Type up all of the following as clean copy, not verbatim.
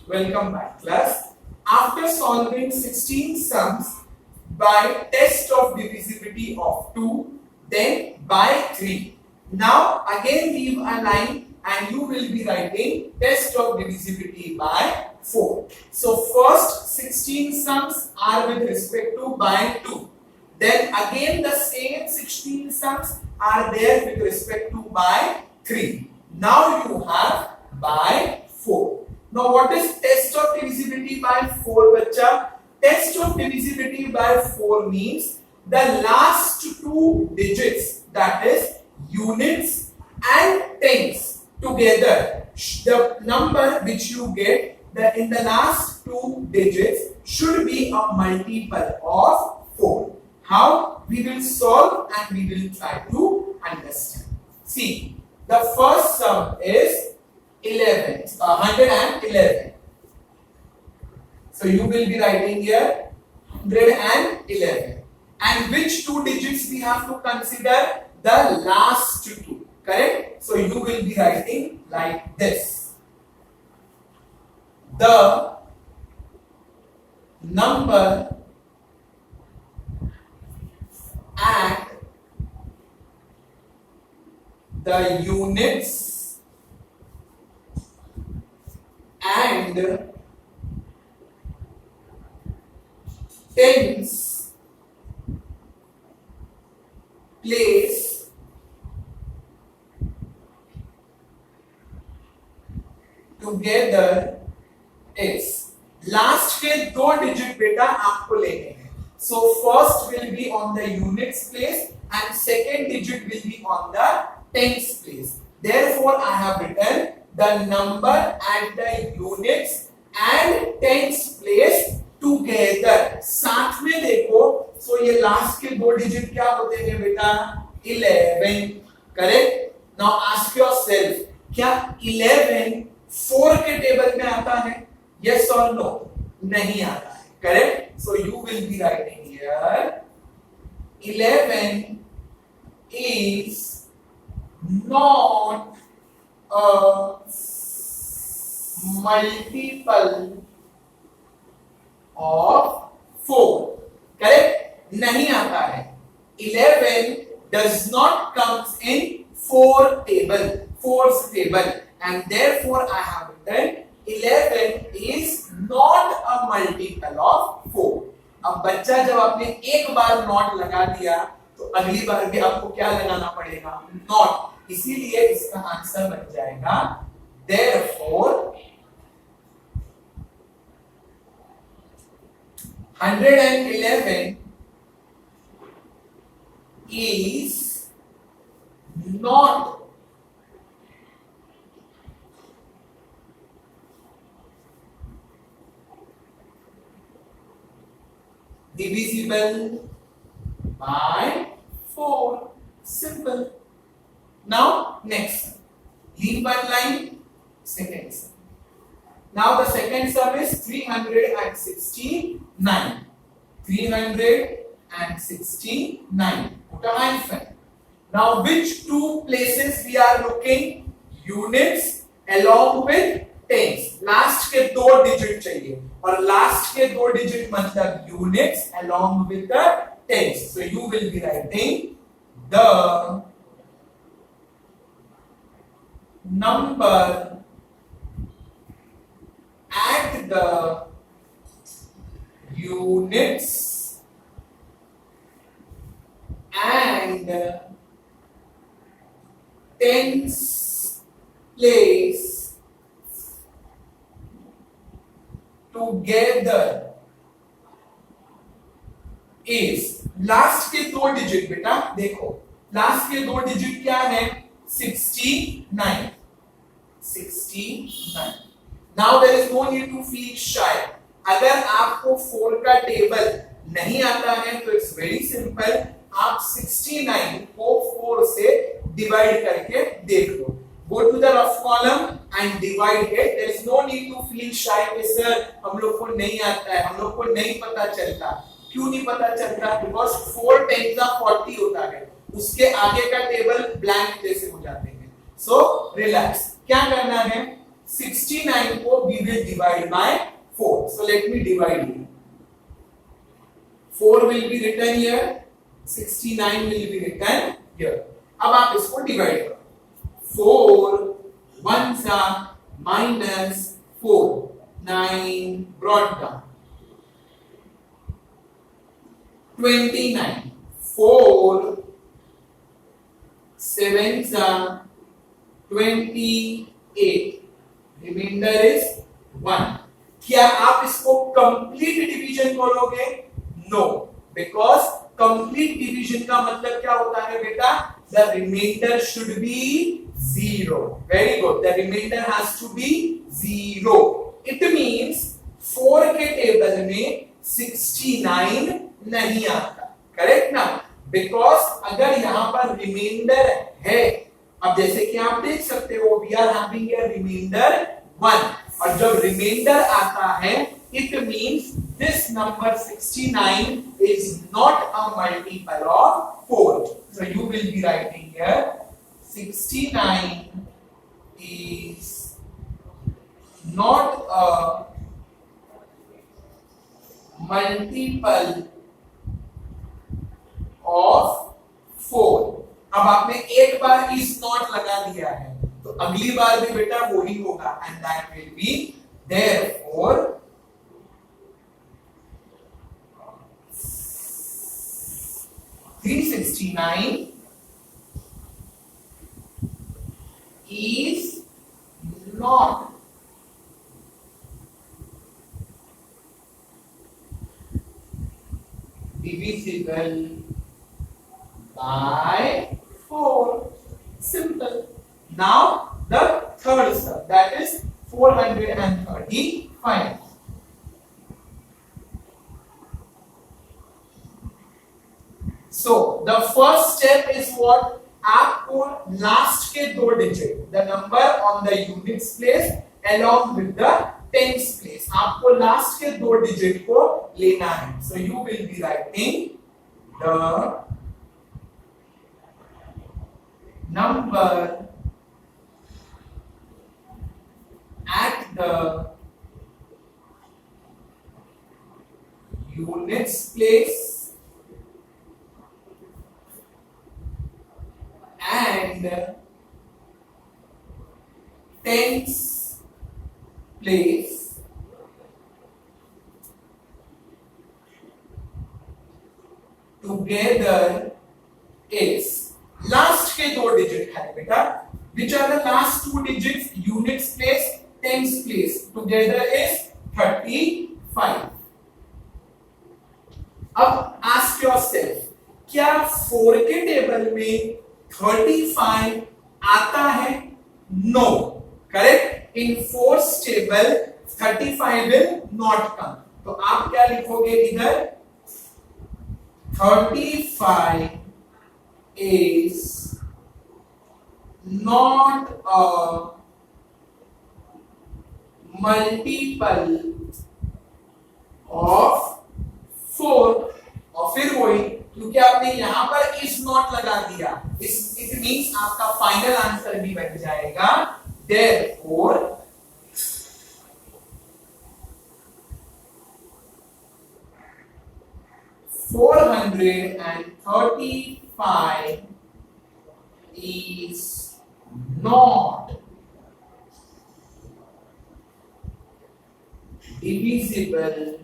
Welcome back, class. After solving 16 sums by test of divisibility of 2, then by 3. Now again leave a line and you will be writing test of divisibility by 4. So first 16 sums are with respect to by 2. Then again the same 16 sums are there with respect to by 3. Now you have by 4. Now what is test of divisibility by 4, bacha? Test of divisibility by 4 means the last two digits, that is units and tens together, the number which you get in the last two digits should be a multiple of 4. How? We will solve and we will try to understand. See, the first sum is 111. So you will be writing here 111. And which two digits we have to consider? The last two. Correct? So you will be writing like this. The number at the units and tens place together is, last के दो digit बेटा आपको लेने हैं. So first will be on the units place and second digit will be on the tens place. Therefore I have written the number at the units and tens place together. साथ में देखो, so ये last के दो digit क्या होते हैं बेटा? 11. करेक्ट? Now ask yourself, क्या 11 4 के टेबल में आता है? Yes or no? नहीं आता है. Correct? So you will be writing here 11 is not a multiple of 4. Correct? नहीं आता है. 11 does not comes in 4 table, and therefore I have written 11 is not a multiple of 4. अब बच्चा जब आपने एक बार नॉट लगा दिया तो अगली बार भी आपको क्या लगाना पड़ेगा? नॉट. इसीलिए इसका आंसर बन जाएगा therefore 111 is not divisible by 4. Simple. Now next, leave one line, second sum. Now the second sum is 369. 369. Put a hyphen. Now which two places we are looking? Units along with tens. Last के दो digit चाहिए और last के दो digit मतलब units along with the tens. So you will be writing the number at the units and tens place together is, last के दो digit बेटा देखो, लास्ट के दो डिजिट क्या है? 69. Now there is no need to feel shy. अगर आपको 4 का टेबल नहीं आता है तो इट्स वेरी सिंपल, आप 69 को 4 से डिवाइड करके देख लो. Go to the rough column and divide it. There is no need to feel shy कि सर हम लोग को नहीं आता है, हम लोग को नहीं पता चलता. क्यों नहीं पता चलता? Because 4 10 का 40 होता है, उसके आगे का टेबल ब्लैंक जैसे हो जाते हैं. So relax. क्या करना है? 69 को we will divide by 4. So let me divide it. 4 will be written here, 69 will be written here. अब आप इसको डिवाइड करो. 4 1s are minus 4, 9 brought down. 29, 4 7s are 28. Remainder is 1. क्या आप इसको कंप्लीट डिवीजन करोगे? नो, बिकॉज कंप्लीट डिवीजन का मतलब क्या होता है बेटा? The reminder should be 0. Very good, the reminder has to be 0. It means 4 के टेबल में 69 नहीं आता. करेक्ट ना? बिकॉज अगर यहां पर रिमाइंडर है, अब जैसे कि आप देख सकते हो we are having a reminder 1, और जब रिमाइंडर आता है it means this number 69 is not a multiple of 4. So you will be writing here 69 is not a multiple of 4. अब आपने एक बार is not लगा दिया है, तो अगली बार भी बेटा वो ही होगा, and that will be therefore 369 is not divisible by 4. Simple. Now the third step, that is 435. So the first step is what? आपको लास्ट के दो digit, the number on the units place along with the tens place, आपको last के दो digit को लेना है. So you will be writing the number at the units place and tens place together is, last के दो digit है बेटा, which are the last two digits? Units place, tens place, together is 35. अब ask yourself, क्या 4 के table में 35 आता है? No. Correct? In 4's table 35 will not come. तो आप क्या लिखोगे इधर? 35 is not a multiple of 4. और फिर वही, क्योंकि आपने यहां पर is not लगा दिया, it means आपका फाइनल आंसर भी बन जाएगा. Therefore 435 is not divisible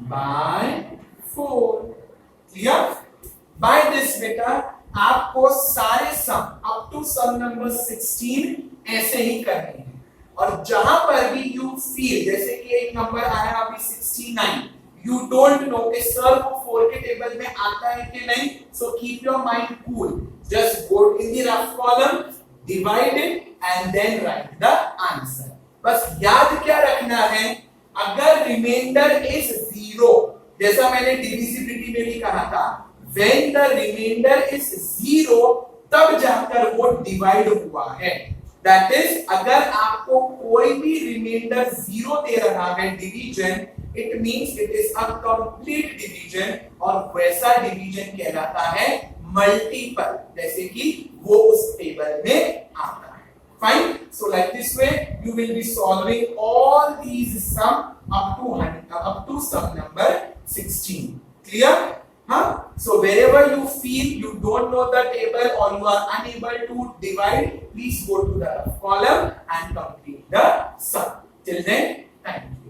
by 4. Clear? By this बेटा आपको सारे sum up to some number 16 ऐसे ही करने हैं, और जहां पर भी यू फील, जैसे कि एक नंबर आया अभी 69, you don't know कि सर वो 4 के टेबल में आता है कि नहीं, so keep your mind cool, just go in the rough column, divide it and then write the answer. बस याद क्या रखना है, अगर रिमाइंडर इज 0, जैसा मैंने डिविजिबिलिटी में भी कहा था, when the remainder is 0 तब जाकर वो डिवाइड हुआ है. दैट इज अगर आपको कोई भी रिमाइंडर 0 दे रहा है division, it means it is a complete division, और वैसा डिवीजन कहलाता है मल्टीपल, जैसे कि वो उस टेबल में आता है. Fine. So like this way, you will be solving all these sum up to sum number 16. Clear? Huh? So wherever you feel you don't know the table or you are unable to divide, please go to the column and complete the sum. Till then, thank you.